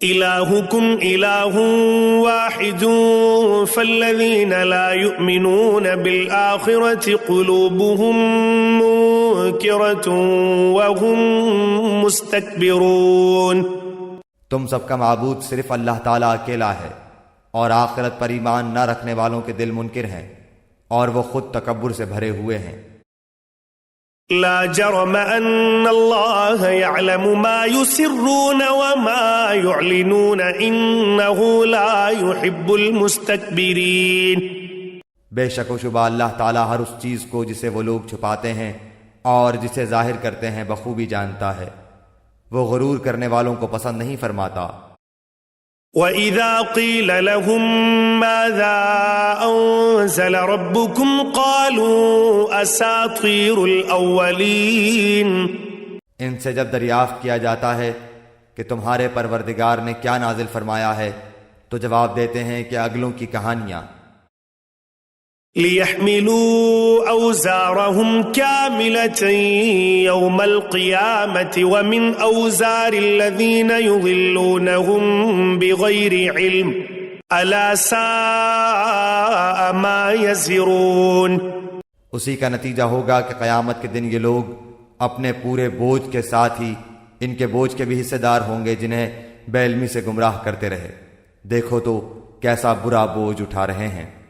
إلهكم إله واحد فالذين لا يؤمنون بالآخرة قلوبهم منكرة وهم مستكبرون۔ تم سب کا معبود صرف اللہ تعالیٰ اکیلا ہے، اور آخرت پر ایمان نہ رکھنے والوں کے دل منکر ہیں اور وہ خود تکبر سے بھرے ہوئے ہیں۔ لا جرم ان اللہ يعلم ما يسرون وما يعلنون انه لا يحب المستكبرین۔ بے شک و شبہ اللہ تعالیٰ ہر اس چیز کو جسے وہ لوگ چھپاتے ہیں اور جسے ظاہر کرتے ہیں بخوبی جانتا ہے، وہ غرور کرنے والوں کو پسند نہیں فرماتا۔ وَإِذَا قِيلَ لَهُم مَّاذَا أَنزَلَ رَبُّكُمْ قَالُوا أَسَاطِيرُ الْأَوَّلِينَ۔ ان سے جب دریافت کیا جاتا ہے کہ تمہارے پروردگار نے کیا نازل فرمایا ہے تو جواب دیتے ہیں کہ اگلوں کی کہانیاں۔ لِيَحْمِلُوا أَوْزَارَهُمْ كَامِلَةً يَوْمَ الْقِيَامَةِ وَمِنْ أَوْزَارِ الَّذِينَ يُضِلُّونَهُمْ بِغَيْرِ عِلْمٍ أَلَا سَاءَ مَا يَزِرُونَ۔ اسی کا نتیجہ ہوگا کہ قیامت کے دن یہ لوگ اپنے پورے بوجھ کے ساتھ ہی ان کے بوجھ کے بھی حصے دار ہوں گے جنہیں بے علمی سے گمراہ کرتے رہے۔ دیکھو تو کیسا برا بوجھ اٹھا رہے ہیں۔